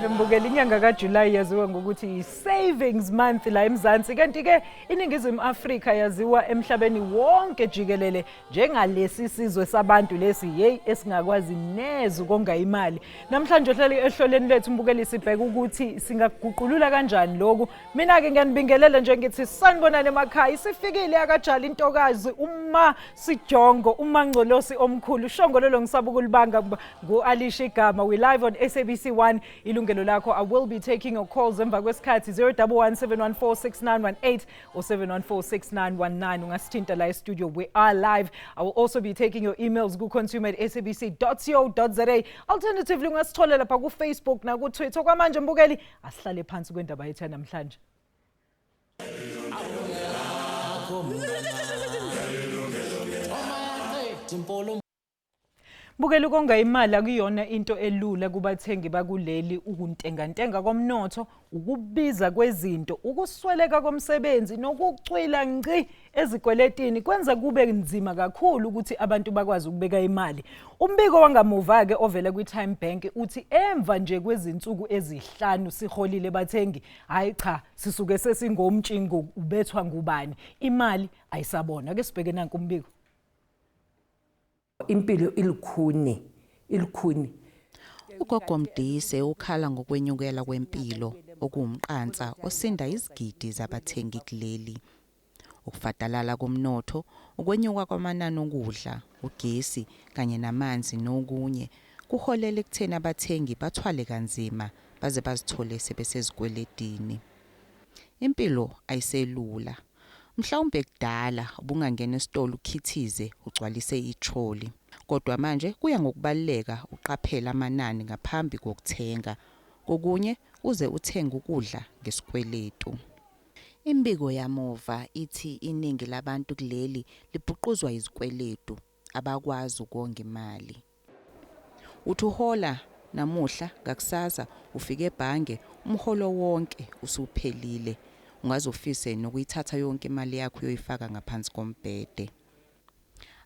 Mbukeli inyanga kaJuly yaziwa ngokuthi savings month la eMzansi, kanti ke iningizimu Afrika yaziwa emhlabeni wonke jikelele njengalesi sizwe sabantu lesi esingakwazi neze ukonga imali. Namhlanje ehloleni lethu mbukeli sibheka ukuthi singaguqulula kanjani lokhu. Mina ke ngiyanibingelela nje ngithi sanibonana emakhaya, isifikile yakajali intokazi uma sijongo umangcolosi omkhulu ushongololo ngisaba ukulibanga ngo-Alisha igama. We live on SABC 1 Yilungelo Lakho. I will be taking your calls emva kwesikhathi 011-714-6918 or 714-6919. Ungasithinta la studio. We are live. I will also be taking your emails ku-consumer@sabc.co.za. Alternatively ungasithola lapha ku Facebook na ku Twitter. Kwamanje mbukeli asihlale phansi kwendaba yethu namhlanje. Bukela ukonga imali akuyona into elula kubathengi bakuleli. Ukuntengantenga komnotho, ukubiza kwezinto, ukusweleka komsebenzi nokucwila ngci ezikweletini kwenza kube nzima kakhulu ukuthi abantu bakwazi ukubeka imali. Umbiko wangamuva ke ovela kwi-Time Bank uthi emva nje kwezinsuku ezihlanu siholile bathengi, hayi cha sisuke sesingomtshingo ubethwa ngubani, imali ayisabona. Ake sibheke nanku umbiko. Impilo ilikhuni. Ugogo Mdise ukhala ngokwenyukela kwempilo okuwumqansa osinda izigidi zabathengi kuleli. Ukufadalala komnotho, ukwenyuka kwamanani okudla, ugesi kanye namanzi nokunye kuholela ekutheni abathengi bathwale kanzima baze bazithole sebesezikweletini. Impilo ayiselula. Mhlawumbe kudala ubungangena esitolo ukhithize ugcwalise itroli, kodwa manje kuya ngokubaleka uqaphela amanani ngaphambi kokuthenga. Kokunye uze uthenga ukudla ngesikweletu. Imbiko yamuva ithi iningi labantu kuleli libhuquzwa izikweletu, abakwazi ukonga imali. Uthola namuhla ngakusasa ufike ebhange umholo wonke usuphelile. Ungazofise nokuyithatha yonke imali yakho uyoyifaka ngaphansi kombhede.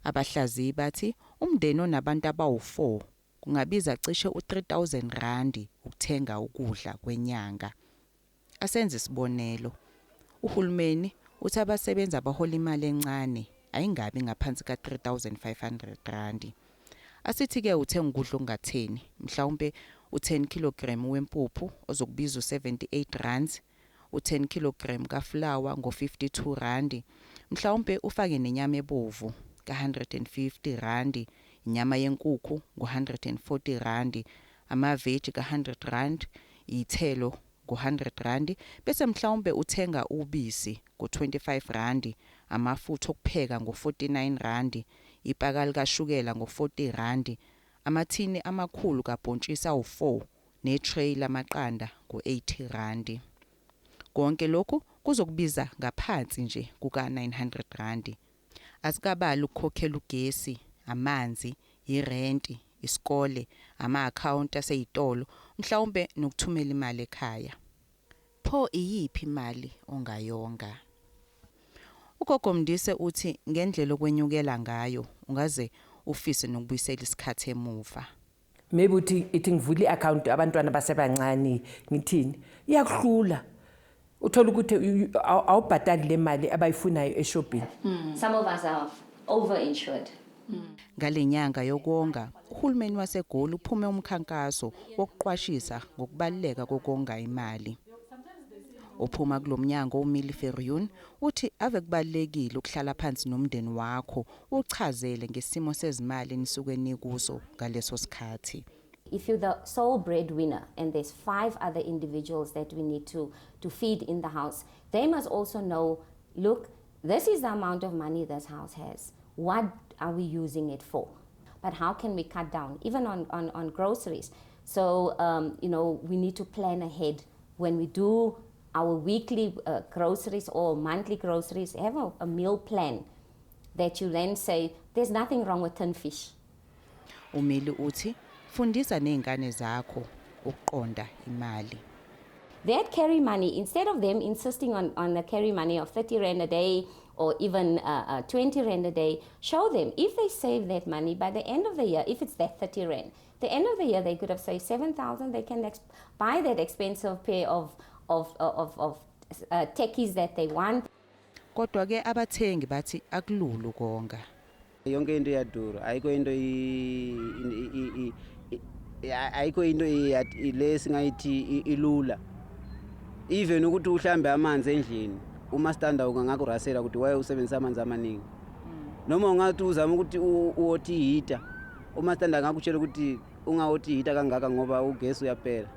Abahlaziyi bathi umndeni onabantu abawu4 kungabiza cishe u-3,000 ukuthenga ukudla kwenyanga. Asenze isibonelo. Uhulumeni uthi abasebenzi abahola imali encane ayingabi ngaphansi ka-3,500. Asithi ke uthenga ukudla ongatheni, mhlawumbe u10 kg wempuphu ozokubiza u78 u10 kg kaflour ngo52 mhlawumbe ufake nenyama ebovu ka150 inyama yenkukhu ngo140 amaveji ka100 ithelo ngo100 bese mhlawumbe uthenga ubisi ngo25 amafutha okupheka ngo49 ipakali kashukela ngo40 amathini amakhulu kabhontshisi awu4 netray lamaqanda ngo80. Konke lokhu kuzokubiza ngaphansi nje kuka900. Asikabali ukukhokhela ugesi, amanzi, irenti, isikole, ama-account aseyitolo, mhlawumbe nokuthumela imali ekhaya. Pho iyiphi imali ongayonga? Ugogo Mdise uthi ngendlela okwenyukela ngayo ungaze ufise nokubuyisela isikhathi emuva. Maybe ithi ngivula i-account abantwana basebancane ngithini iyakuhlula. Uthola ukuthi awubhatali le mali abayifunayo eshopini. Some of us are over-insured. Ngalenyanga yokonga, uhulumeni waseGoli uphume umkhankaso wokuqwashisa ngokubaleka kokonga imali. Ophuma kulomnyango uMillie Ferriun uthi ave kubalekile ukuhlala phansi nomndeni wakho uchazele ngesimo sezimali nisuke nikuso ngaleso sikhathi. If you're the sole breadwinner and there's 5 other individuals that we need to feed in the house, they must also know, look, this is the amount of money this house has. what are we using it for? But how can we cut down, even on groceries? So, we need to plan ahead. When we do our weekly groceries or monthly groceries, have a meal plan that you then say, there's nothing wrong with tin fish. Umili uthi fundisa nezingane zakho ukuqonda imali. That carry money, instead of them insisting on a carry money of 30 Rand a day or even 20 Rand a day, show them if they save that money by the end of the year, if it's that 30 Rand, the end of the year they could have saved 7,000, they can buy that expensive pair of techies that they want. Kodwa ke abathengi bathi akulula ukonga. Yonke into iyadura, ayikho into lesingayithi ilula. Even ukuthi uhlambe amanzi endlini, uma standa ungakurasela ukuthi waye usebenzisa amanzi amaningi. Noma ungathi uzama ukuthi uothi heater, uma standa ngakutshela ukuthi ungaothi heater kangaka ngoba ugesi uyaphela.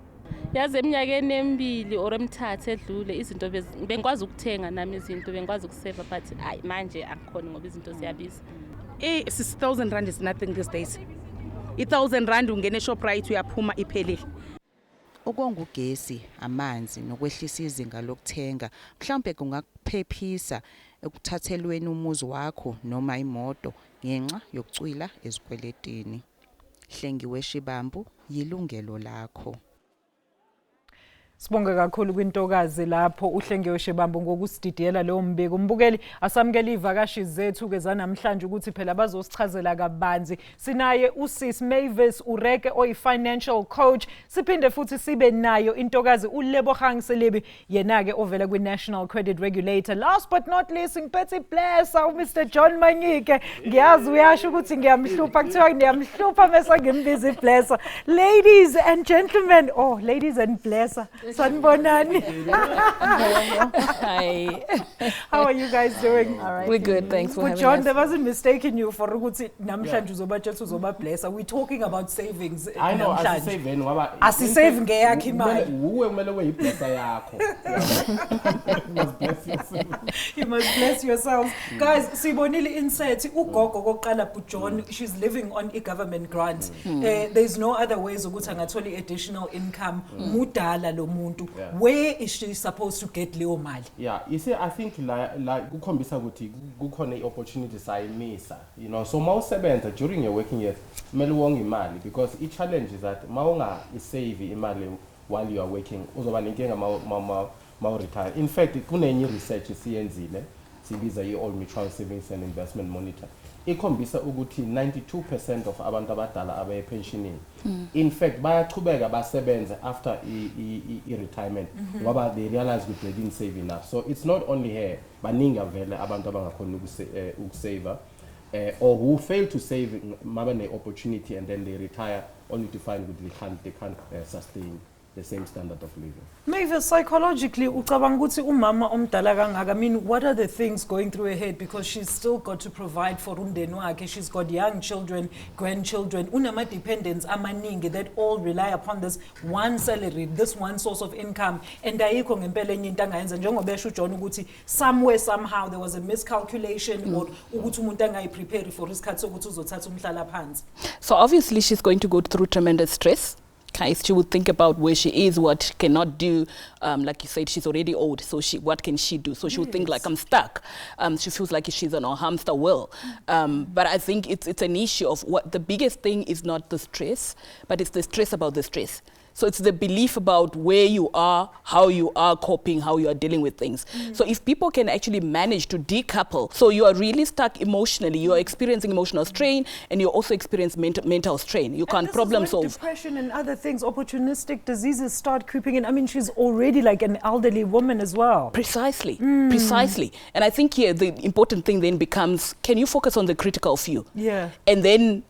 Yazi eminyakeni emibili or emithathu edlule izinto bengikwazi ukuthenga nami izinto bengikwazi ukusave but hayi manje akukhona ngoba izinto ziyabiza. 6,000 Rand is nothing these days. 1,000 Rand ungene Shoprite uyaphuma iphelile. Ukonga ugesi, amanzi nokwehlisa izinga lokuthenga mhlawumbe kungakuphephisa ekuthathelweni umuzi wakho noma imoto ngenxa yokucwila ezikweletini. Hlengiwe Shibambu, Yilungelo Lakho. Sibonge kakhulu kwintokazi lapho uHlengiwe Shibambu ngokusididiyela leyo mbiko. Mbukeli asamukela ivakashi zethu ke zanamhlanje ukuthi phela bazosichazela kabanzi. Sinaye uSis Mavis Ureke oyi-financial coach. Siphinde futhi sibe nayo intokazi uLebogang Selebi yena ke ovela kwi-National Credit Regulator. Last but not least ngiphethe blessa uMr John Manyike. Ngiyazi uyasho ukuthi ngiyamhlupha kuthiwa ngiyamhlupha mase ngimbiza iblessa. Ladies and gentlemen, ladies and blessa. Sanbonani. Hi. How are you guys doing? All right. We're good. Thanks for having John, us. they wasn't mistaken you for ukuthi namhlanje uzoba blessa. We're talking about savings. I know, asisave ngoba asisave ngeyakhe imali. Uwe kumele uyiblessa yakho. You must bless yourselves. Guys, sibonile insert ugogo kokuqala John, she's living on a government grant. There's no other ways ukuthi angatholi additional income. Mudala lo muntu. Where is she supposed to get leyo mali? Yeah, you see, I think like kukhombisa ukuthi kukhona opportunity sayimisa. So mawusebenza during your working years, kumele wonge imali because the challenge is that mawunga isave imali while you are working, uzoba nenkinga ma retire. In fact, kunenye research siyenzile, sibiza i-All Mutual Savings and Investment Monitor. Ikhombisa ukuthi 92% of abantu abadala abaye pensioning. In fact, bayachubeka basebenza after retirement ngoba they realize that they didn't save enough. So it's not only here, baningi vele abantu abangakhona ukusave or who fail to save maba ne opportunity and then they retire only to find that they can't sustain the same standard of living. Maybe psychologically, ucabanga ukuthi umama omdala kangaka, I mean, what are the things going through her head? Because she's still got to provide for umndeni wakhe. She's got young children, grandchildren, unama dependents amaningi that all rely upon this one salary, this one source of income. And ayikho ngempela enye into angayenza njengoba esho John ukuthi somewhere somehow there was a miscalculation or ukuthi umuntu angayiprepare for isikhathi sokuthi uzothatha umhlala phansi. So obviously she's going to go through tremendous stress. She would think about where she is, what she cannot do. Like you said, she's already old, so what can she do? So she would think like, I'm stuck. She feels like she's on a hamster wheel. But I think it's an issue of what the biggest thing is not the stress, but it's the stress about the stress. So it's the belief about where you are, how you are coping, how you are dealing with things. So if people can actually manage to decouple, so you are really stuck emotionally, you are experiencing emotional strain, and you also experience mental strain. You can't problem solve. Depression and other things, opportunistic diseases start creeping in. I mean, she's already like an elderly woman as well. Precisely, precisely. And I think here the important thing then becomes, can you focus on the critical few? Yeah. And then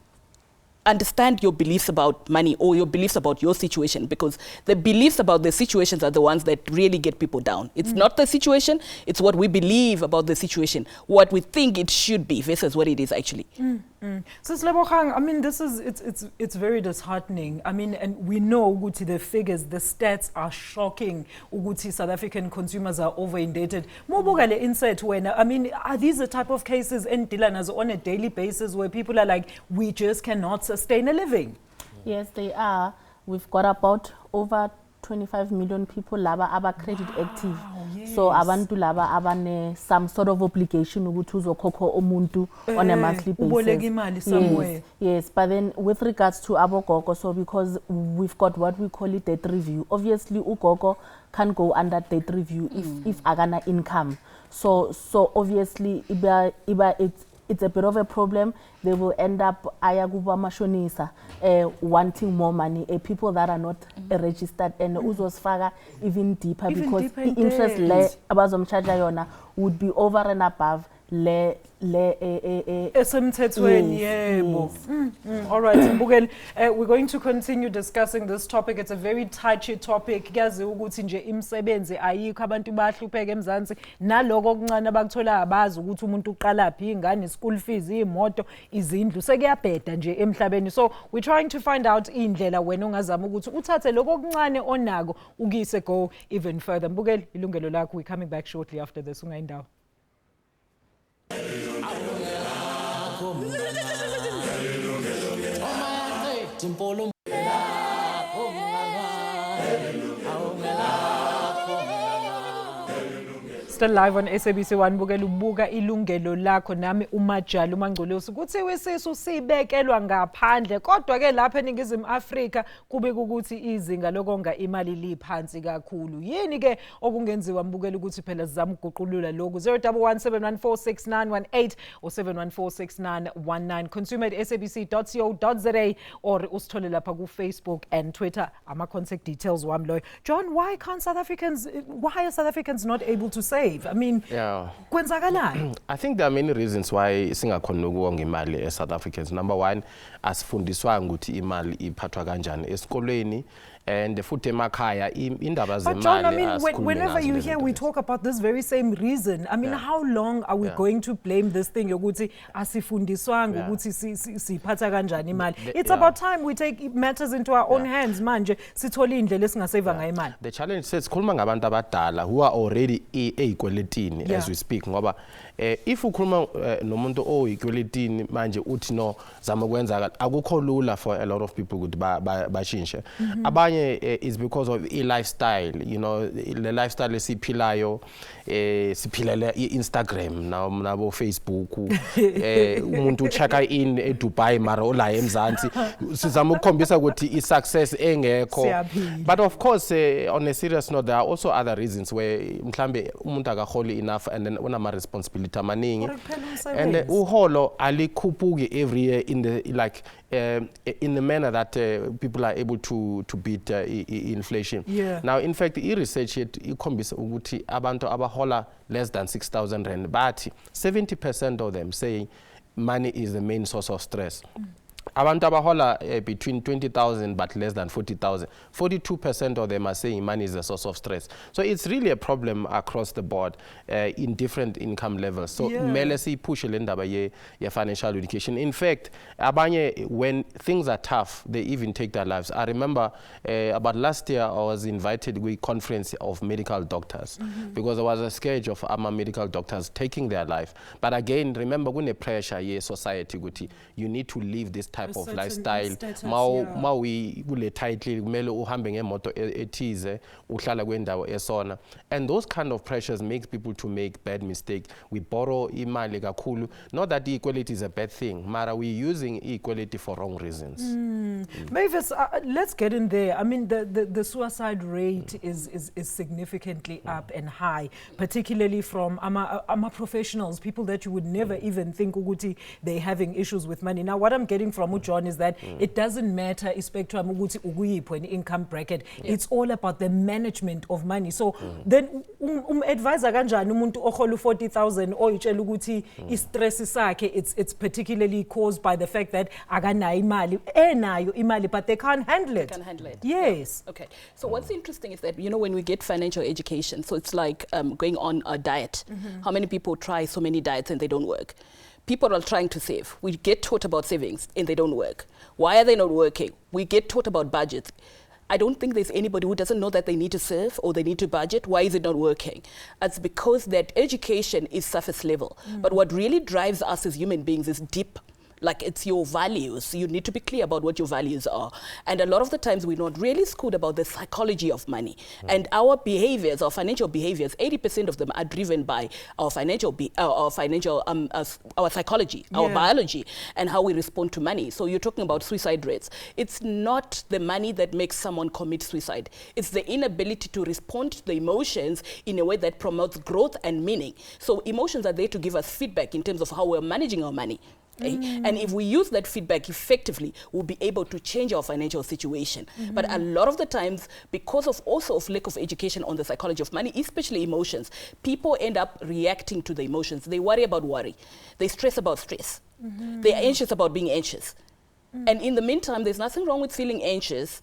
understand your beliefs about money or your beliefs about your situation, because the beliefs about the situations are the ones that really get people down. It's not the situation, it's what we believe about the situation, what we think it should be versus what it is actually. So Slebogang, I mean, it's very disheartening. I mean, and we know Uguti, the figures, the stats are shocking. Uguti, South African consumers are over-indebted. Mobogale insight when, I mean, are these the type of cases in Dilanas on a daily basis where people are like, we just cannot sustain a living? Yes, they are. We've got about over 25 million people laba aba credit active. Yes. So abantu laba abane some sort of obligation ukuthi uzokhokha umuntu on a monthly basis. Yes, but then with regards to abogogo, so because we've got what we call a debt review, obviously ugogo can go under debt review if agana income. So obviously it's a bit of a problem. They will end up ayaguba mashonisa wanting more money. People that are not registered and uzosfaga even deeper because deeper the interest le abazomcharge yona would be over and above le esemthethweni yebo. All right, Mbugeli, we're going to continue discussing this topic. It's a very touchy topic. Kuyazi ukuthi nje imsebenzi ayikho, abantu bahlupheka eMzansi, naloko okuncane abakuthola abazi ukuthi umuntu uqalaphi, ingane, school fees, imoto, izindlu, sekuyabheda nje emhlabeni. So we're trying to find out indlela wena ongazama ukuthi uthathe lokho okuncane onako ukise go even further. Mbugeli, Yilungelo Lakho, we're coming back shortly after this. Ungayindawo. Still live on SABC 1, Mbukela ubuka Ilungelo Lakho nami uMajali uMangcolosi. Kuthiwe sisu sibekelwa ngaphandle, kodwa ke lapha eNingizimu Afrika kube ukuthi izinga lokonga imali liphansi kakhulu. Yini ke okungenziwa Mbukela ukuthi phela sizama ukuguqulula lokho? 0117146918 or 71469119. consumer@sabc.co.za or usithole lapha ku Facebook and Twitter. Ama contact details wami loyo. John, why are South Africans not able to save? I mean, kwenzakalani? I think there are many reasons why singakhona ukuwonga imali eSouth Africans. Number one, asifundiswanga ukuthi imali iphathwa kanjani esikolweni. And futhi emakhaya indaba zemali. But John, I mean, whenever you hear we talk about this very same reason, I mean, how long are we going to blame this thing yokuthi asifundiswanga ukuthi siphatha kanjani imali? It's about time we take matters into our own hands manje sithole indlela esingaseva ngayo imali. The challenge says sikhuluma ngabantu abadala who are already eyikweletini as we speak, ngoba if ukhuluma nomuntu oyikweletini manje uthi no zama kwenza akukho lula for a lot of people ukuthi bashintshe. Abanye is because of lifestyle, you know, the lifestyle esiphilayo siphilele Instagram nabo Facebook umuntu checka in eDubai mara ola eMzansi sizama ukukhombisa ukuthi isuccess engekho. But of course on a serious note there are also other reasons where mhlambe umuntu akaholi enough and then unama responsibility amaningi and uholo alikhuphuki every year in the in the manner that people are able to beat inflation. Now in fact research ikhombisa ukuthi abantu abahola less than 6,000 rand but 70% of them say money is the main source of stress. Abantu abahola between 20,000 but less than 40,000, 42% of them are saying money is a source of stress. So it's really a problem across the board in different income levels. So mele push indaba ye financial education. In fact, abanye when things are tough, they even take their lives. I remember about last year I was invited to a conference of medical doctors because there was a scourge of medical doctors taking their life. But again, remember when the pressure ye society guti, you need to live this type of lifestyle. Mawi kule title kumele uhambe ngemoto ethize uhlala kwendawo esona, and those kind of pressures makes people to make bad mistakes. We borrow imali kakhulu. Not that equality is a bad thing, mara we using equality for wrong reasons. Mavis, let's get in there. I mean, the suicide rate is significantly up and high, particularly from ama professionals, people that you would never even think ukuthi they're having issues with money. Now, what I'm getting from from John is that it doesn't matter spectrum ukuthi ukuyipho an income bracket. It's all about the management of money. So then advisor kanjani umuntu ohola 40,000 oyitshela ukuthi i-stress sakhe it's particularly caused by the fact that akanayo imali enayo imali but they can't handle it. They can't handle it. Yes. Yeah. Okay. So what's interesting is that, you know, when we get financial education, so it's like going on a diet. How many people try so many diets and they don't work? People are trying to save. We get taught about savings and they don't work. Why are they not working? We get taught about budgets. I don't think there's anybody who doesn't know that they need to save or they need to budget. Why is it not working? It's because that education is surface level. But what really drives us as human beings is deep. Like, it's your values. You need to be clear about what your values are. And a lot of the times we're not really schooled about the psychology of money. And our behaviors, our financial behaviors, 80% of them are driven by our our psychology, our biology, and how we respond to money. So you're talking about suicide rates. It's not the money that makes someone commit suicide. It's the inability to respond to the emotions in a way that promotes growth and meaning. So emotions are there to give us feedback in terms of how we're managing our money. And if we use that feedback effectively, we'll be able to change our financial situation. But a lot of the times, because of also of lack of education on the psychology of money, especially emotions, people end up reacting to the emotions. They worry about worry. They stress about stress. They are anxious about being anxious. And in the meantime, there's nothing wrong with feeling anxious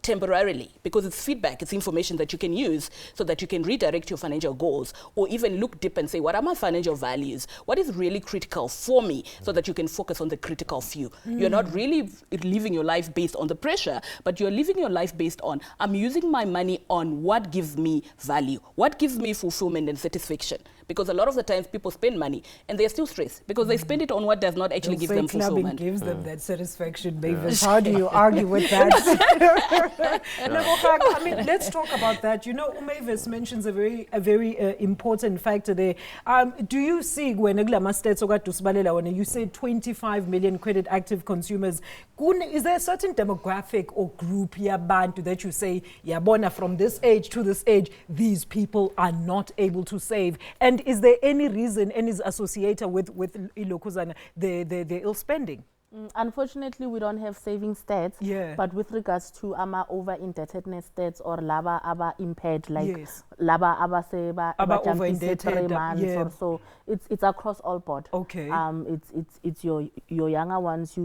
temporarily, because it's feedback, it's information that you can use so that you can redirect your financial goals, or even look deep and say, what are my financial values? What is really critical for me, so that you can focus on the critical few. You're not really living your life based on the pressure, but you're living your life based on, I'm using my money on what gives me value, what gives me fulfillment and satisfaction. Because a lot of the times people spend money and they're still stressed because they spend it on what does not actually give them fulfillment. Gives them that satisfaction, Mavis. How do you argue with that? I mean, let's talk about that. You know, Mavis mentions a very important factor there. Do you see when you say 25 million credit active consumers, is there a certain demographic or group yabantu that you say, yabona, from this age to this age, these people are not able to save? And is there any reason and is associated with the ill spending? Unfortunately, we don't have saving stats, but with regards to over-indebtedness stats or laba aba impaired, like laba aba seba over-indebted 3 months or so, it's across all board. Okay. It's your younger ones.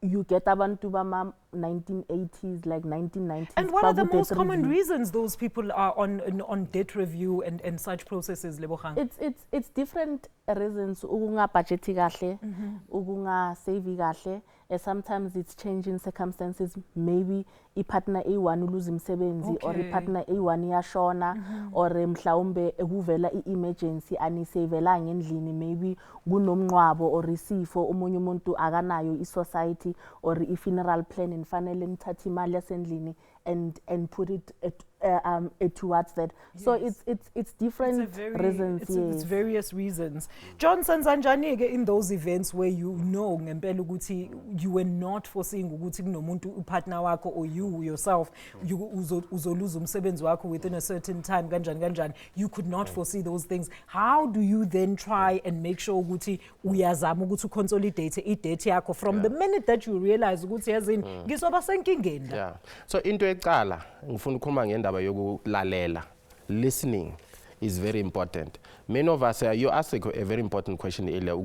You get abantu bama 1980s, like 1990s. And what are the most common reasons those people are on debt review and such processes, Lebogang? It's different reasons. Ugunga budgeti kahle, ugunga savi kahle. Sometimes it's changing circumstances. Maybe i-partner A1 uluza imsebenzi, or i-partner A1 iyashona, or mhlawumbe kuvela i-emergency anisavelanga endlini, maybe kunomnqwabo or isifo umunye umuntu akanayo i-society or i-funeral plan fanele nithathe imali yasendlini and put it towards that. So it's different reasons. It's various reasons. John Sanzanjani, in those events where you know ngempela ukuthi you were not foreseeing ukuthi kunomuntu upartner wakho or you yourself uzoluza umsebenzi wakho within a certain time kanjani, you could not foresee those things. How do you then try and make sure ukuthi uyazama ukuthi consolidate i-debt yakho from the minute that you realize ukuthi yazini ngizoba senkingeni? So into eqala ngifuna ukukhuluma ngendaba yokulalela. Listening is very important. Many of us, you asked a very important question earlier.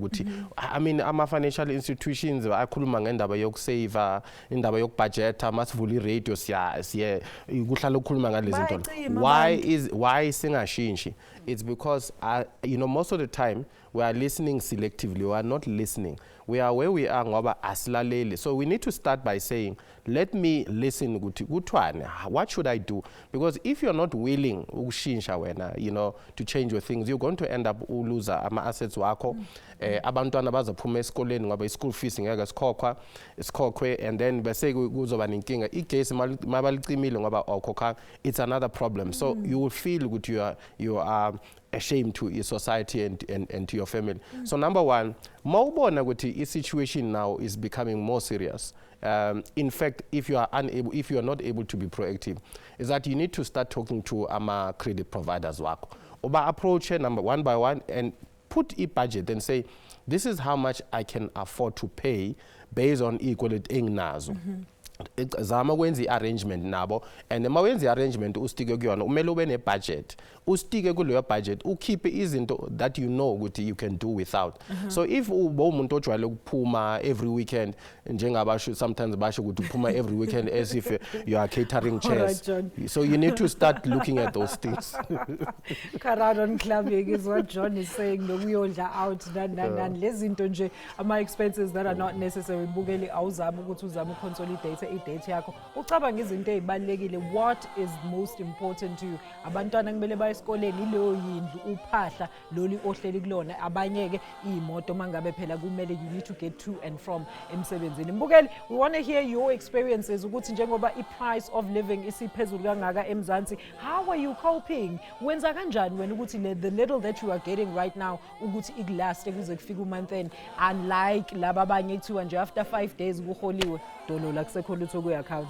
I mean, our financial institutions, akhuluma ngendaba yokusave, indaba yokubudgeta, masivula i-radio siya kuhlala ukukhuluma ngalezo zinto. Why singashintsha? It's because you know, most of the time we are listening selectively. We are not listening. We are where we are ngoba asilaleli. So we need to start by saying, let me listen. What should I do? Because if you're not willing, you know, to change your things, you're going to end up losing assets wakho. Abantwana bazophuma esikoleni ngoba school fees ngeke sikhokhwe, and then bese kuzoba nenkinga igesi mabalicimile ngoba awukhokha. It's another problem. So you will feel that you are ashamed to your society and to your family. So number one, mawubona ukuthi situation now is becoming more serious. In fact, if you are not able to be proactive, is that you need to start talking to credit providers wakho. Oba approach number one by one, and put a budget and say, this is how much I can afford to pay based on equality enginazo. Zama kwenza i-arrangement nabo, and uma wenza i-arrangement ustike kuyona umele ube ne-budget, ustike kuleyo budget ukhiphe izinto that you know ukuthi you can do without. So if umuntu ojwayele ukuphuma every weekend, njengabasho sometimes basho ukuthi uphuma every weekend as if you are catering chairs, so you need to start looking at those things. Karadon clubbing is what John is saying, no uyodla out nan lezi zinto nje ama-expenses that are not necessary bukele awuzama ukuthi uzama uconsolidate i-date yakho ucabanga izinto ezibalekile. What is most important to you? Abantwana kumele baye esikoleni, ileyo yindlu, uphahla loli ohleli kulona, abanye-ke iy'moto mangabe phela kumele you need to get to and from emsebenzini. Mbukeli, we want to hear your experiences ukuthi njengoba i-price of living isiphezulu kangaka eMzansi, how are you coping? Wenza kanjani wena ukuthi the little that you are getting right now ukuthi ikulaste kuze kufike umonth end, unlike laba abanye kuthiwa nje after 5 days kuholiwe dolola kusekho lutho kwi-account?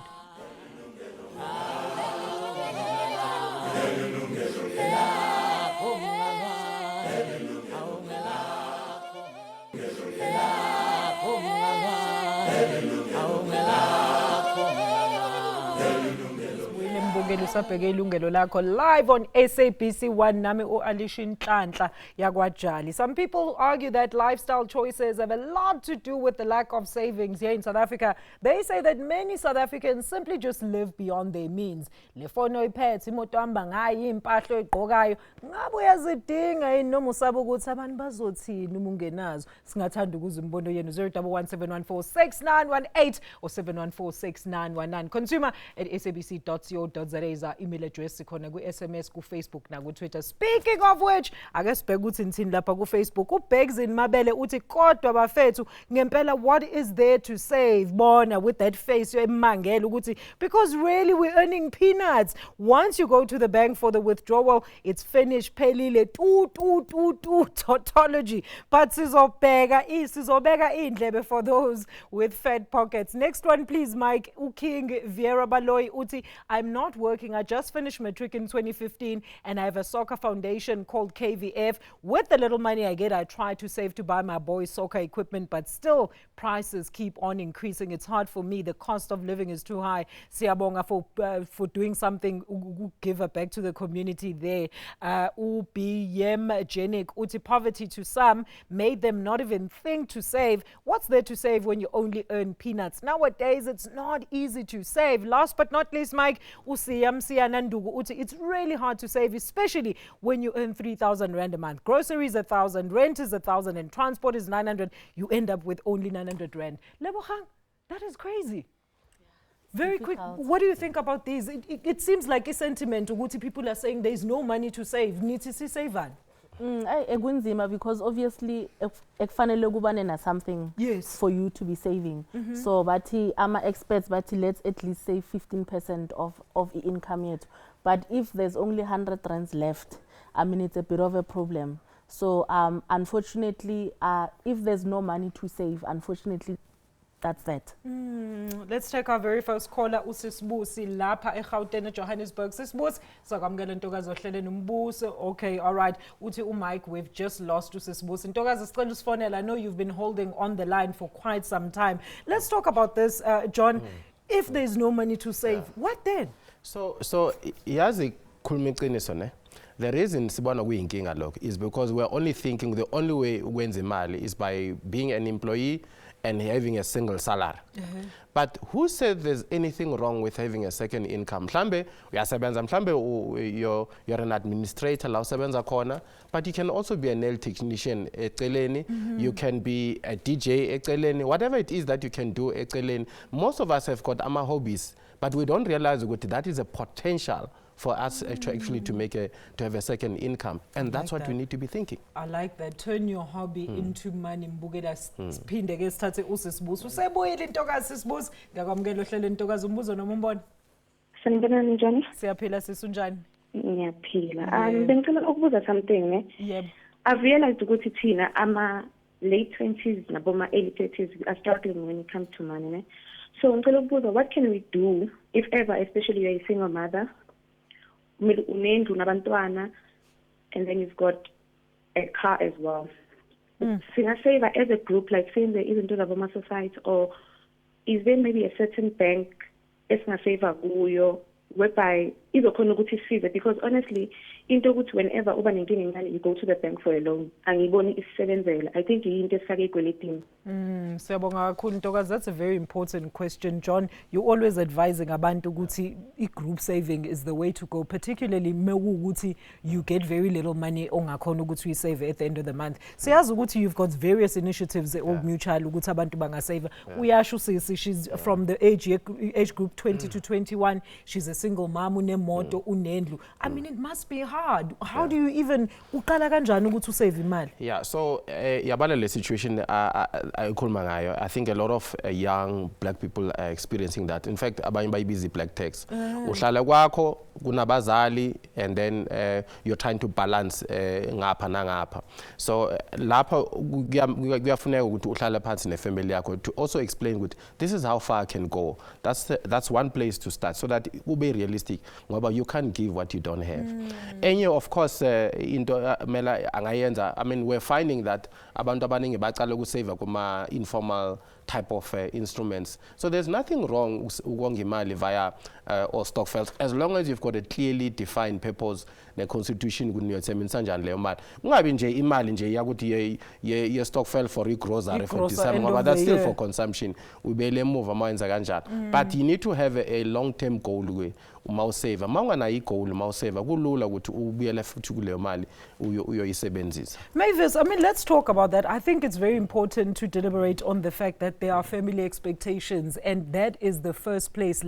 Mbukeli usabheke Yilungelo Lakho live on SABC 1 nami u-Alisha Nhlanhla yakwaJali. Some people argue that lifestyle choices have a lot to do with the lack of savings here in South Africa. They say that many South Africans simply just live beyond their means. Le fono iphethe, imoto hamba ngayo, impahlo oyigqokayo, ngabe uyazidinga yini noma usaba ukuthi abantu bazothini uma ungenazo? Singathanda ukuza imbono yenu 011-714-6918 or 714-6919. consumer@sabc.co.za is our email address, sikhona ku-SMS, ku-Facebook na ku-Twitter. Speaking of which, ake sibheke ukuthi nithini lapha ku-Facebook. UBegzin Mabele uthi kodwa bafethu ngempela what is there to save? Bona with that face emangela ukuthi because really we're earning peanuts. Once you go to the bank for the withdrawal, it's finished, phelile tautology. But sizobheka indlebe for those with fat pockets. Next one please, Mike. King Viera Baloy uti, I'm not working. I just finished matric in 2015 and I have a soccer foundation called KVF. With the little money I get, I try to save to buy my boys soccer equipment, but still prices keep on increasing. It's hard for me. The cost of living is too high. Siyabonga for doing something, give back to the community there. Jenik uti, poverty to some made them not even think to save. What's there to save when you only earn peanuts? Nowadays, it's not easy to save. Last but not least, Mike, it's really hard to save, especially when you earn 3,000 Rand a month. Groceries 1,000, rent is 1,000, and transport is 900. You end up with only 900 Rand. Lebogang, that is crazy. Very quick, what do you think about these? It seems like a sentiment. People are saying there is no money to save. Need to save on. Because obviously ekufanele kubane na something for you to be saving. So but ama experts but let's at least say 15% of the income yet. But if there's only 100 rands left, I mean it's a bit of a problem. So unfortunately if there's no money to save, unfortunately that's that. Let's take our very first caller, uSisibusi lapha eGauteng, Johannesburg. Sisibusi, sakwamukela Ntokazi ohleleni umbuso. Okay, all right. Uthi uMike, we've just lost uSisibusi. Ntokazi, sicela usifonela. I know you've been holding on the line for quite some time. Let's talk about this, John. If there's no money to save, what then? So yazi khuluma iqiniso ne. The reason sibona kuyinkinga lokho is because we're only thinking the only way ukwenza imali is by being an employee and having a single salary. But who said there's anything wrong with having a second income? Mhlambe uyasebenza, mhlambe you're an administrator la usebenza khona, but you can also be a nail technician eceleni, you can be a DJ eceleni, whatever it is that you can do eceleni. Most of us have got ama hobbies, but we don't realize that is a potential for us to actually to have a second income, and that's what we need to be thinking. I like that. Turn your hobby into money. Mbukela siphinde ke sithathe uSisibusi. Usebuyile Ntokazi Sisibusi. Ngakwamukela ohlele Ntokazi umbuzo noma umbona. Sanibonani njani? Siyaphila sisunjani? Ngiyaphila. Bengicela ukubuza something ne. Yebo. I've realized ukuthi thina ama late 20s naboma early 30s are struggling when it comes to money ne. So ngicela ukubuza, what can we do if ever, especially you're a single mother, unendlu nabantwana, and then you've got a car as well. Singasave as a group, like saying there isn't a Boma society, or is there maybe a certain bank esingasave kuyo whereby izokhona ukuthi isize, because honestly into ukuthi whenever uba nenkinga encane you go to the bank for a loan angiboni isebenzela. I think into esifake ekweletini. Siyabonga kakhulu Ntokazi. That's a very important question, John. You're always advising abantu ukuthi group saving is the way to go, particularly mewukuthi you get very little money ongakhona ukuthi uyisave at the end of the month. Siyazi ukuthi you've got various initiatives at Old Mutual ukuthi abantu bangasave. Uyasho sisi, she's from the age group 20 to 21. She's a single mom, unemoto, unendlu. I mean, it must be hard. How do you even uqala kanjani ukuthi usave imali? Yeah, so yabala le situation I think a lot of young black people are experiencing that. In fact, abanye bayibiza black tax. Uhlala kwakho kunabazali, and then you're trying to balance ngapha nangapha. So lapha kuyafuneka ukuthi uhlala phansi nefamily yakho to also explain ukuthi this is how far I can go. That's one place to start, so that ube realistic ngoba you can't give what you don't have. Enye of course into mela angayenza, I mean, we're finding that abantu abaningi bacala ukusave kuma informal type of instruments. So there's nothing wrong ukonga imali via or stokvels, as long as you've got a clearly defined purpose. The constitution kuniyotsemisa njani leyo mali. Kungabi nje imali nje yakuthi ye stokvel for grocery for December ngoba that's still for consumption. Ubele move amayenza kanjani. But you need to have a long term goal we umawusave. Mawungana igoal umawusave kulula ukuthi ubuyele futhi kuleyo mali uyoyisebenzisa. Mavis, I mean, let's talk about that. I think it's very important to deliberate on the fact that there are family expectations, and that is the first place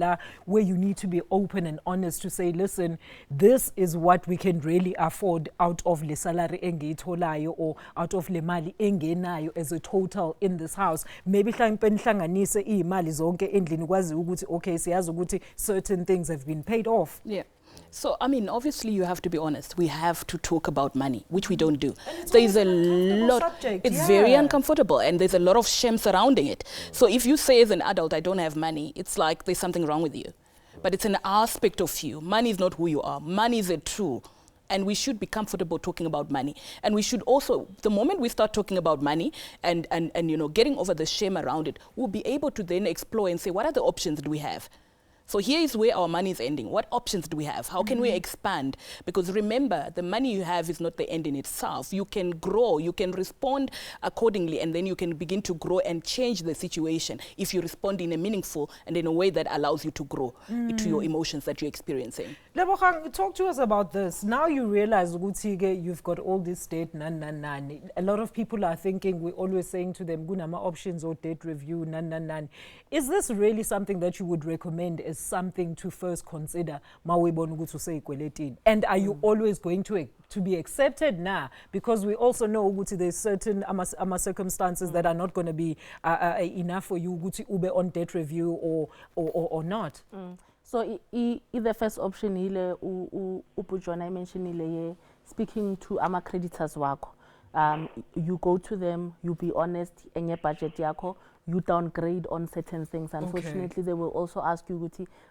where you need to be open and honest to say, listen, this is what we can really afford out of le salary engiyitholayo or out of le mali engenayo as a total in this house. Maybe hlanganise imali zonke endlini kwazi ukuthi okay siyazi ukuthi certain things have been paid off. Yeah. So, I mean, obviously you have to be honest. We have to talk about money, which we don't do. There's a lot, subject, it's very uncomfortable, and there's a lot of shame surrounding it. So if you say as an adult, I don't have money, it's like there's something wrong with you. But it's an aspect of you. Money is not who you are. Money is a tool. And we should be comfortable talking about money. And we should also, the moment we start talking about money and you know, getting over the shame around it, we'll be able to then explore and say, what are the options do we have? So here is where our money is ending. What options do we have? How can we expand? Because remember, the money you have is not the end in itself. You can grow, you can respond accordingly, and then you can begin to grow and change the situation if you respond in a meaningful and in a way that allows you to grow to your emotions that you're experiencing. Lebogang, talk to us about this. Now you realize, you've got all this debt, A lot of people are thinking, we're always saying to them, gunama options or debt review, Is this really something that you would recommend as something to first consider? And are you always going to be accepted now? Because we also know there's certain circumstances that are not going to be enough for you ube on debt review or not. So the first option ile John I mentioned ile speaking to ama creditors wako. You go to them, you be honest, enye budget yako, you downgrade on certain things. Unfortunately, they will also ask you,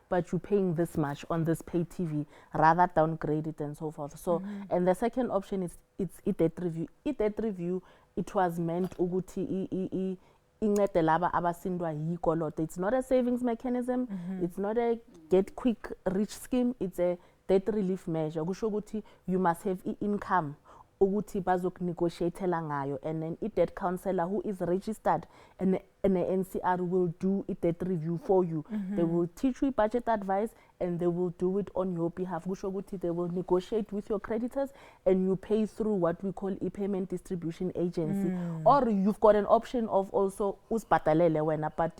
but you're paying this much on this pay TV, rather downgrade it and so forth. So, and the second option is it's debt review. Debt review, it was meant ukuthi incede laba abasindwa yikoloto. It's not a savings mechanism. It's not a get quick rich scheme. It's a debt relief measure. Kusho ukuthi you must have income ukuthi bazokunegotiatela ngayo, and then debt counselor who is registered and the NCR will do a debt review for you. They will teach you budget advice and they will do it on your behalf. They will negotiate with your creditors and you pay through what we call a payment distribution agency. Or you've got an option of also uspatalele wena, but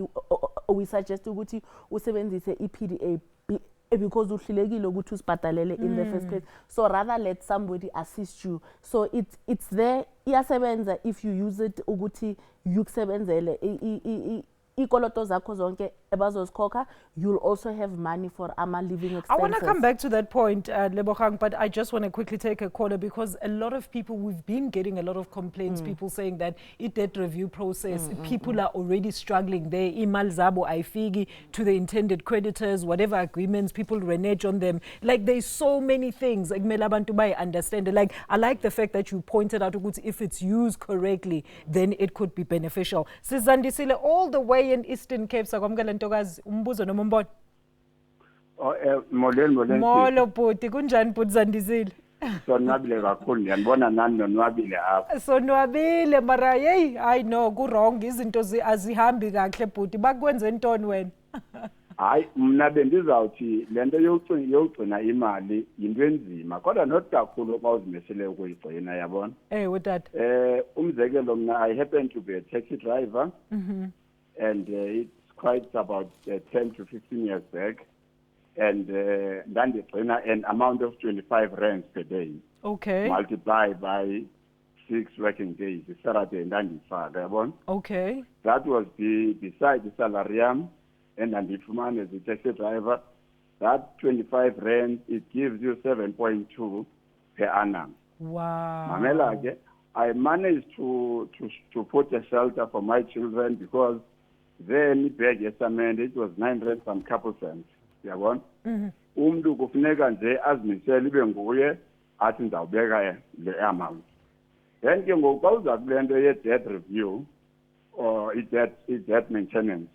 we suggest ukuthi usebenzise iPDA because uhlelekile ukuthi uspatalele in the first place. So rather let somebody assist you. So it's there, iyasebenza if you use it ukuthi yukusebenzele ikoloto zakho zonke ebazozikhokha, you'll also have money for living expenses. I want to come back to that point, Lebogang, but I just want to quickly take a caller because a lot of people, we've been getting a lot of complaints, people saying that debt review process, people are already struggling there. Imal zabo aifigi to the intended creditors, whatever agreements, people renege on them. Like there's so many things. Like Melabantu Bai understand. Like I like the fact that you pointed out if it's used correctly, then it could be beneficial. Sizandisile all the way in Eastern Cape, sakwamukela ntokazi umbuzo noma umbono. Molweni. Molo bhuti, kunjani bhuti Zandisile? Sonwabile kakhulu, ngiyabona nani nonwabile apha. Sonwabile mara hey, I know ku-wrong izinto azihambi kahle bhuti, bakwenze ntoni wena? Hayi mna bendizawuthi lento yokugcina imali yinto enzima kodwa not kakhulu xa uzimisele ukuyigcina yabona. With that. Umzekelo mna I happen to be a taxi driver and it's quite about 10 to 15 years back and ndandigcina an amount of 25 rands per day. Okay. Multiply by 6 working days. Saturday ndandifaka yabona. Okay. That was beside the salary yam. And Andifumane as a taxi driver, that 25 rand, it gives you 7.2 per annum. Wow. Mamela, I managed to put a shelter for my children because then bag estimate it was 9 rand some couple cents. Yabona? Umntu kufuneka nje azimisele ibe nguye athi ndawubeka le amount. Then ke ngoku xa uza kule nto ye-debt review or i-debt maintenance,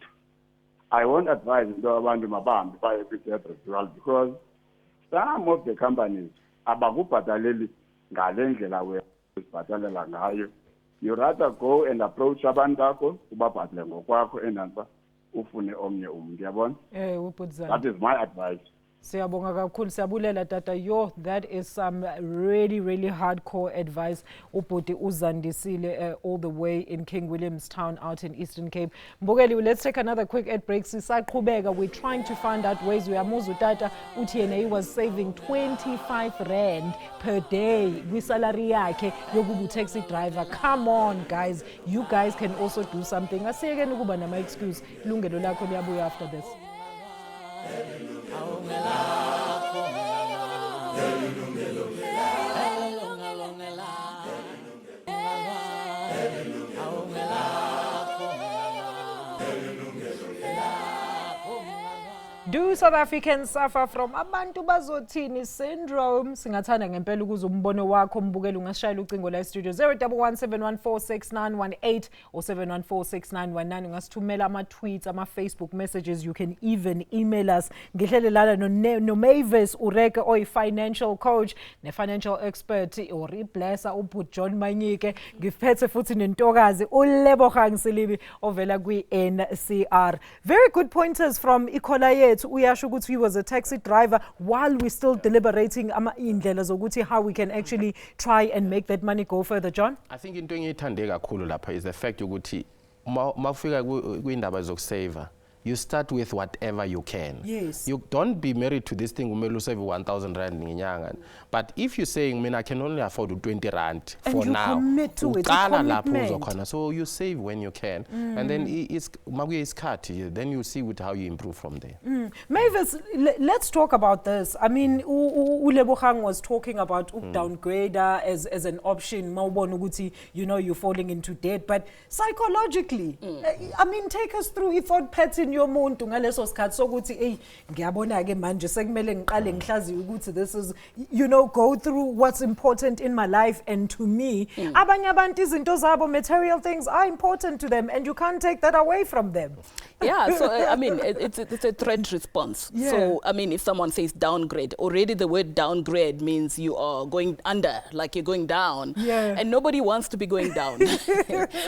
I won't advise into abantu mabahambe baye kwi-debt review because some of the companies abakubhataleli ngale ndlela wena uzibhatalela ngayo. You rather go and approach abantu bakho ubabhatale ngokwakho enanba ufune omnye umntu yabona. That is my advice. Siyabonga kakhulu, siyabulela tata. That is some really hardcore advice. Ubhuti uzandisile all the way in King Williamstown out in Eastern Cape. Mbogeli, let's take another quick ad break. Sisaqhubeka, we're trying to find out ways. Uyamuza tata uthi yena he was saving 25 rand per day kwisalary yakhe yokuba taxi driver. Come on guys, you guys can also do something. Asiyeke ukuba nama excuse. Yilungelo lakho liyabuya after this. Do South Africans suffer from abantu bazothini syndrome? Singathanda ngempela ukuze umbono wakho mbukeli ungashayela ucingo la studio 0117146918 or 714691 ungasithumela ama-tweets, ama-Facebook messages. You can even email us. Ngihlele lana no Mavis Ureke oyi-financial coach ne-financial expert ori-blesser ubhuti John Manyike. Ngiphethe futhi nentokazi uLebogang Silibi ovela kwi-NCR. Very good pointers from ikhola yethu. Uyasho ukuthi he was a taxi driver while we're still deliberating indlela zokuthi how we can actually try and make that money go further. John? I think into engiyithande kakhulu lapha is the fact ukuthi mawufika kwindaba zokusave, you start with whatever you can. Yes. You don't be married to this thing umele usave 1,000 rand ngenyanga. But if you're saying I can only afford 20 rand for now, commit to it. So you save when you can, and then it's then you see how you improve from there. Mavis, let's talk about this. I mean, Lebogang was talking about downgrade as an option. You're falling into debt, but psychologically, I mean, take us through. If thought pets in your muntu ngaleso sikhathi sokuthi hey ngiyabona ke manje sekumele ngiqale ngihlaziye ukuthi this is go through what's important in my life, and to me abanye abantu izinto zabo material things are important to them and you can't take that away from them. Yeah, so I mean it's a threat response. Yeah. So I mean if someone says downgrade, already the word downgrade means you are going under, like you're going down. Yeah. And nobody wants to be going down.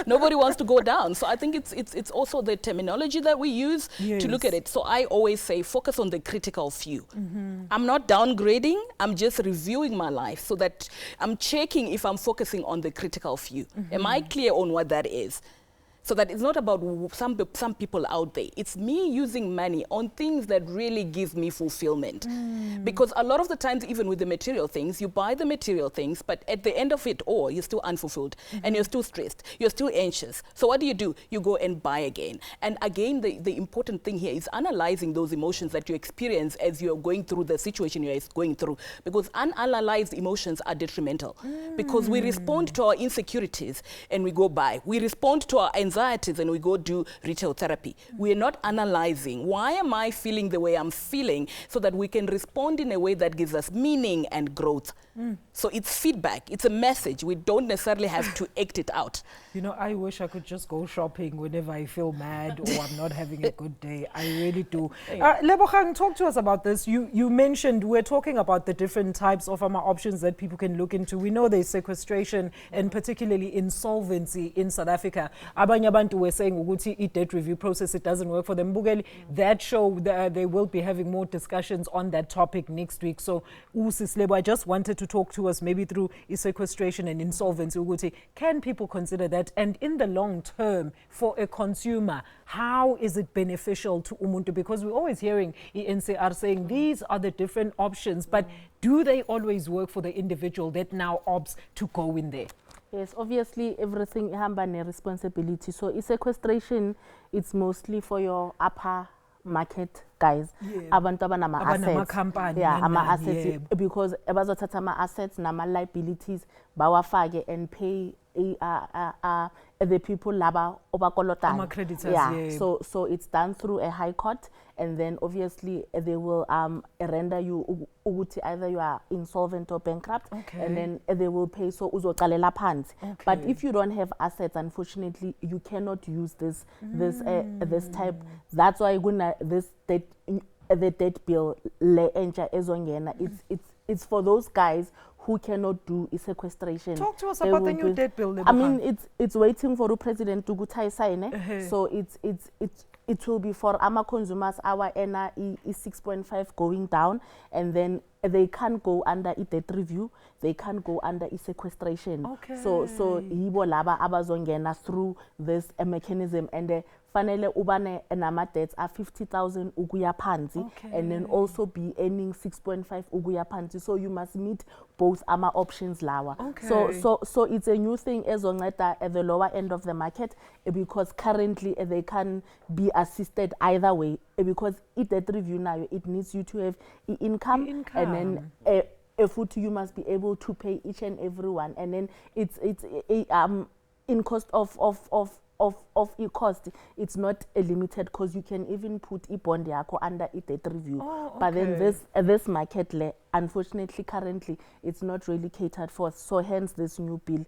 Nobody wants to go down. So I think it's also the terminology that we use to look at it. So I always say focus on the critical few. I'm not downgrading, I'm just reviewing my life so that I'm checking if I'm focusing on the critical few. Am I clear on what that is? So that it's not about some people out there. It's me using money on things that really give me fulfillment. Because a lot of the times, even with the material things, you buy the material things, but at the end of it all, you're still unfulfilled and you're still stressed. You're still anxious. So what do? You go and buy again. And again, the important thing here is analyzing those emotions that you experience as you're going through the situation you're going through. Because unanalyzed emotions are detrimental. Because we respond to our insecurities and we go buy. We respond to our anxieties and we go do retail therapy. We are not analyzing, why am I feeling the way I'm feeling, so that we can respond in a way that gives us meaning and growth. So it's feedback, it's a message. We don't necessarily have to act it out. You know, I wish I could just go shopping whenever I feel mad or I'm not having a good day. I really do. Lebogang, talk to us about this. You mentioned, we're talking about the different types of options that people can look into. We know there's sequestration and particularly insolvency in South Africa. Abanye abantu were saying ukuthi i-debt review process, it doesn't work for them. Bugeli, that show, they will be having more discussions on that topic next week. So, Lebo, I just wanted to talk to us maybe through sequestration and insolvency. Ukuthi, can people consider that? And in the long term, for a consumer, how is it beneficial to umuntu? Because we're always hearing NCR saying these are the different options, but do they always work for the individual that now opts to go in there? Yes, obviously everything hamba ne responsibility. So sequestration, it's mostly for your upper market guys. Abantu abanama assets. Yeah, assets because abazothatha ama assets nama liabilities bawafake and pay the people laba obakolotayo. Creditors, yeah. So it's done through a high court, and then obviously they will render you ukuthi either you are insolvent or bankrupt, and then they will pay so uzoqalela phansi. But if you don't have assets, unfortunately you cannot use this type. That's why the debt bill le entsha ezongena, it's for those guys who cannot do sequestration. Talk to us about the new debt bill. I mean, it's waiting for the president to sign. So it will be for ama consumers, our NRE is 6.5 going down, and then they can't go under a debt review, they can't go under a sequestration. So yibo laba abazongena through this mechanism, and fanele ubane nama debts are 50,000 ukuya phansi, and then also be earning 6.5 ukuya phansi. So you must meet both ama options lawa. So it's a new thing ezongeta at the lower end of the market, because currently they can be assisted either way, because debt review now it needs you to have income. And then you must be able to pay each and every one, and then it's in cost of e cost, it's not a limited, because you can even put a bond yako under a debt review. But then this market, unfortunately, currently, it's not really catered for. So hence this new bill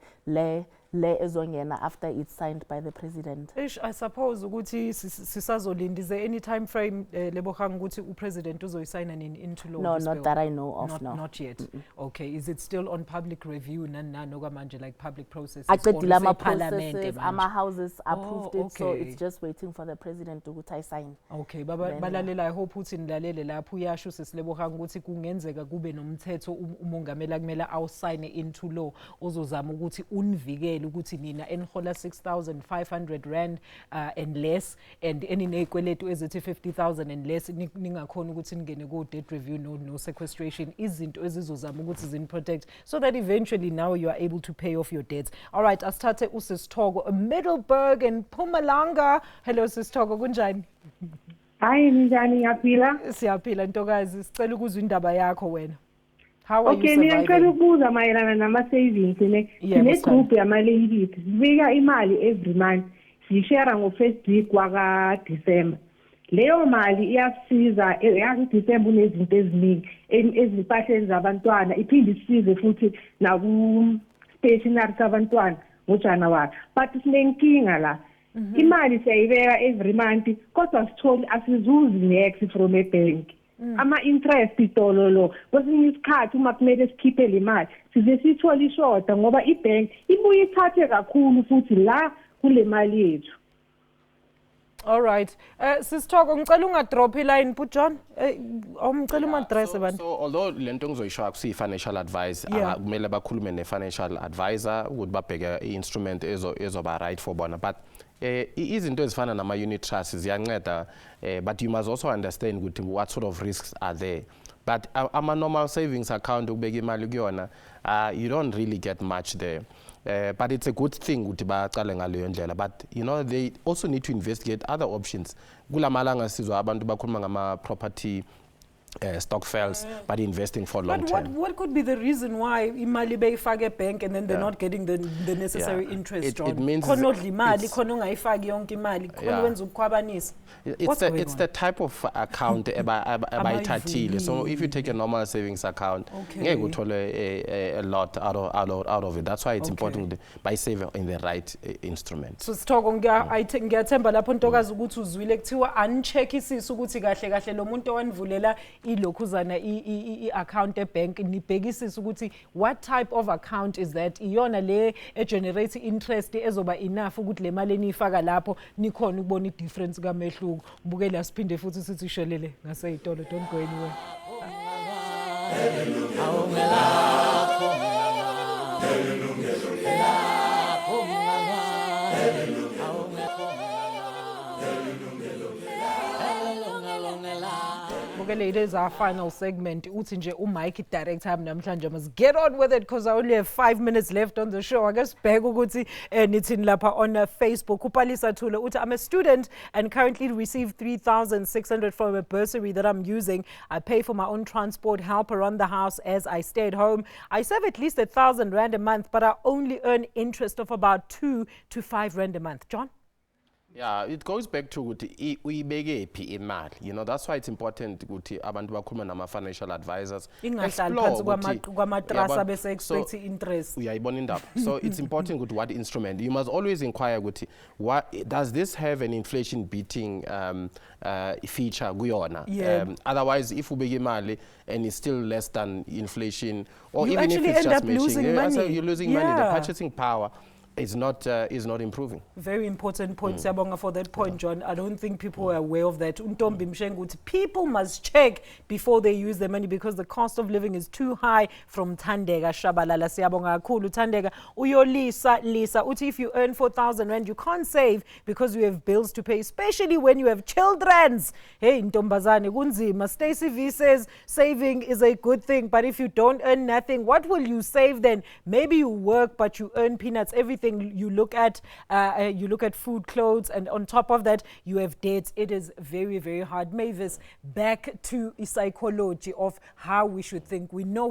ezongena after it's signed by the president. I suppose ukuthi sisazolinde, is there any time frame Lebogang ukuthi upresident uzoyisayina into law? No, not that I know of. Not yet. Okay, is it still on public review manje, like public processes? Processes, ama houses approved it, so it's just waiting for the president to sign. Okay, balalela, I hope uthi nilalele lapho uyasho Lebogang ukuthi kungenzeka kube nomthetho umongameli akumele awusayine into law ozozama ukuthi univikele ukuthi nina enhola 6,500 rand and less, and eninekweletu ezithi 50,000 and less, ningakhona ukuthi ningene ku debt review no sequestration, izinto ezizozama ukuthi zin protect, so that eventually now you are able to pay off your debts. All right, asithathe uSisithoko, Middleburg and Mpumalanga. Hello Sisithoko, kunjani? Hayi njani, ngiyaphila? Siyaphila ntokazi, sicela ukuzwa indaba yakho wena. How are you surviving? Okay, ngicela ukubuza mayelana nama savings ne group yama ladies. Sibika imali every month. Sishare ngo first week waka December. Leyo mali iyasiza yazi December unezinto eziningi ezimpahleni zabantwana, iphinde isize futhi na ku stationery sabantwana ngoJanuary. But sinenkinga la. Imali siyayibeka every month kodwa sitholi asizuzi next from a bank. Ama interest itololo kwesinye isikhathi uma kumele sikhiphe le mali size sithola ishota ngoba ibank ibuye ithathe kakhulu futhi la kule mali yethu. All right. Sisithoko ngicela ungadrop iline put John. Ngicela umadress abantu. So although lento ngizoyisho akusi financial advice, kumele bakhulume ne financial advisor ukuthi babheke i-instrument ezoba right for bona, but izinto ezifana nama unit trusts ziyanceda, but you must also understand ukuthi what sort of risks are there. But ama normal savings account ukubeka imali kuyona, you don't really get much there. But it's a good thing ukuthi baqale ngaleyo ndlela, but you know they also need to investigate other options. Kulamalanga sizwa abantu bakhuluma ngama property stockpiles, but investing for long term. But what could be the reason why imali beyifake bank and then they're not getting the necessary interest? It means it's the type of account abayithathile. So if you take a normal savings account, ngeke uthole a lot out of it. That's why it's important by saving in the right instrument. So Sithoko ngiyathemba lapho ntokazi ukuthi uzwile kuthiwa uncheckisisa ukuthi kahle kahle lo muntu owanivulela ilokhuzana i-account ebank nibhekisisa ukuthi what type of account is that, iyona le generate interest ezoba enough ukuthi le mali enifaka lapho nikhona ukubona i-difference kamehluko. Ubukele asiphinde futhi sithi shelele ngaseyitolo, don't go anywhere. It is our final segment. Uthi nje uMike director namhlanje must get on with it because I only have 5 minutes left on the show. I guess bheka ukuthi nithini lapha on Facebook. Upalisa Thule uthi I'm a student and currently receive 3,600 from a bursary that I'm using. I pay for my own transport, help around the house as I stay at home. I save at least 1,000 rand a month, but I only earn interest of about 2 to 5 rand a month. John? Yeah, it goes back to uyibeke phi imali. You know, that's why it's important ukuthi abantu bakhuluma nama financial advisors. Ingahlali phansi kwamatrasa bese expect interest. Uyayibona indaba. So it's important ukuthi what instrument. You must always inquire ukuthi what does this have an inflation beating feature kuyona. Otherwise if ubeke imali and it's still less than inflation, or you even if it's just losing money. You're losing money. The purchasing power is not improving. Very important point, Siyabonga, for that point, John. I don't think people are aware of that. Untombi Mshenguthi, people must check before they use their money because the cost of living is too high. From Thandega Shabalala, Siyabonga kakhulu Thandega. Uyolisa Lisa uthi, if you earn 4,000 rand, you can't save because you have bills to pay, especially when you have children's. Hey, Ntombazane kunzima. Stacy V says saving is a good thing, but if you don't earn nothing, what will you save then? Maybe you work, but you earn peanuts. Everything you look at food, clothes, and on top of that you have debts. It is very, very hard. Mavis, back to psychology of how we should think. We know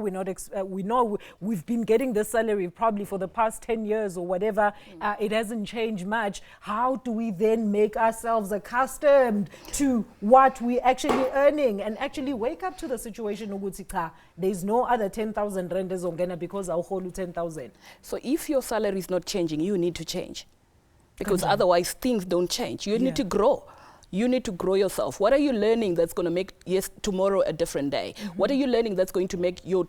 we've been getting this salary probably for the past 10 years or whatever. It hasn't changed much. How do we then make ourselves accustomed to what we're actually earning and actually wake up to the situation ukuthi cha, there's no other 10,000 rand ezongena because awuholi 10,000. So if your salary is not changing, you need to change, because otherwise things don't change. You need to grow. You need to grow yourself. What are you learning that's going to make tomorrow a different day? What are you learning that's going to make your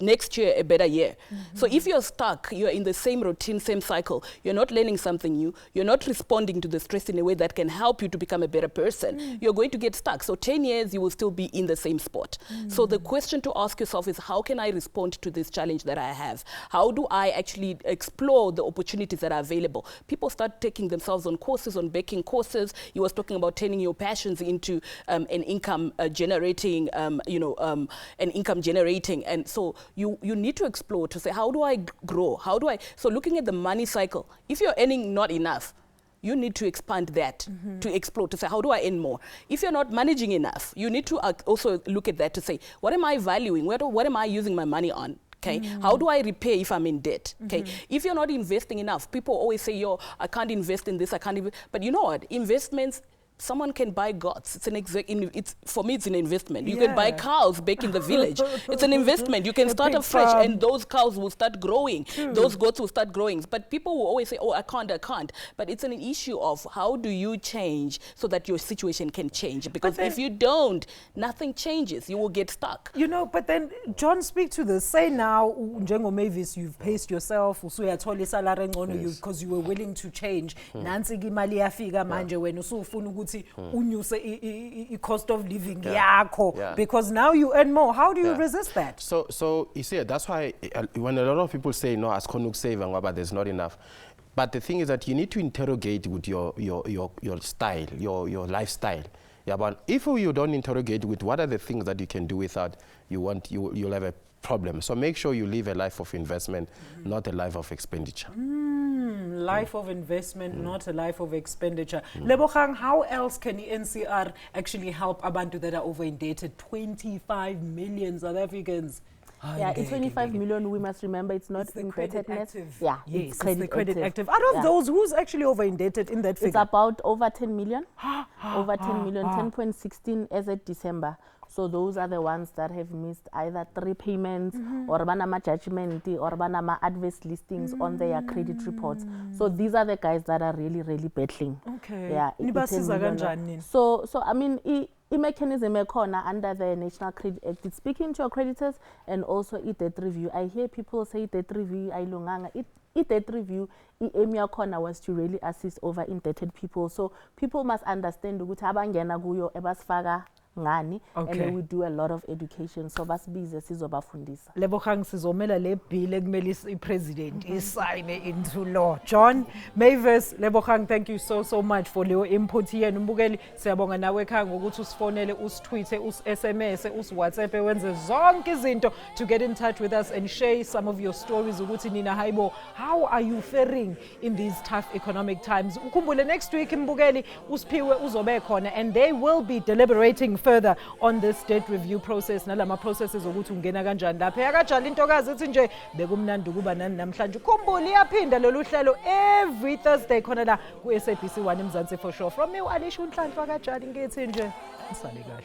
next year a better year? So if you're stuck, you're in the same routine, same cycle, you're not learning something new, you're not responding to the stress in a way that can help you to become a better person, you're going to get stuck. So 10 years, you will still be in the same spot. So the question to ask yourself is, how can I respond to this challenge that I have? How do I actually explore the opportunities that are available? People start taking themselves on courses, on baking courses. You was talking about turning your passions into an income generating, an income generating. And so you need to explore to say, how do I grow? So looking at the money cycle, if you're earning not enough, you need to expand that to explore, to say, how do I earn more? If you're not managing enough, you need to also look at that to say, what am I valuing? What am I using my money on? Okay, how do I repay if I'm in debt? Okay, if you're not investing enough, people always say, I can't invest in this, I can't invest. But you know what? Investments someone can buy goats. It's for me, it's an investment. You can buy cows back in the village. It's an investment. You can start afresh, and those cows will start growing. Those goats will start growing. But people will always say, oh, I can't. But it's an issue of how do you change so that your situation can change? Because if you don't, nothing changes. You will get stuck. You know, but then, John, speak to this. Say now, Njengo Mavis, you've paced yourself, because you were willing to change. Nansi imali yafika manje wena usufuna ukuthi unyuse i-cost of living yakho, because now you earn more. How do you resist that? So you see, that's why when a lot of people say no, as konuk save but there's not enough. But the thing is that you need to interrogate with your style, your lifestyle. Yeah, but if you don't interrogate with what are the things that you can do without, you'll have a problem. So make sure you live a life of investment, not a life of expenditure. Life of investment, not a life of expenditure. Lebogang, how else can the NCR actually help abantu that are over indebted? 25 million South Africans. Yeah, it's 25 million. We must remember it's not indebtedness. Yeah, yes, it's the credit active. Out of those, who's actually over indebted in that figure? It's about over 10 million. Over 10 million, 10.16 as at December. So those are the ones that have missed either 3 payments or banama judgment or banama adverse listings on their credit reports. So these are the guys that are really, really battling. Okay. Yeah. So I mean, the mechanism under the National Credit Act, it's speaking to your creditors and also debt review. I hear people say debt review, debt review, the corner was to really assist over indebted people. So people must understand and then we do a lot of education. So basibize sizobafundisa. Lebogang sizomela le bill ekumele president isayine into law. John Mavis, Lebogang, thank you so much for your input here. Mbukeli siyabonga nawe ekhaya ngokuthi usifonele, usitweete, us-SMS, us-WhatsApp wenze zonke izinto to get in touch with us and share some of your stories ukuthi nina hayibo, how are you faring in these tough economic times? Ukhumbule next week Mbukeli uSphiwe uzobe khona and they will be deliberating further on this debt review process. Nalama processes ukuthi ungena kanjani lapha. Yakajala intokazi ethi nje bekumnandi ukuba nani namhlanje. Ukhumbule iyaphinda lolu hlelo every Thursday khona la ku SABC 1 eMzansi for sure. From me uAlisha uNhlanhla akajali ngithi nje isale kahle.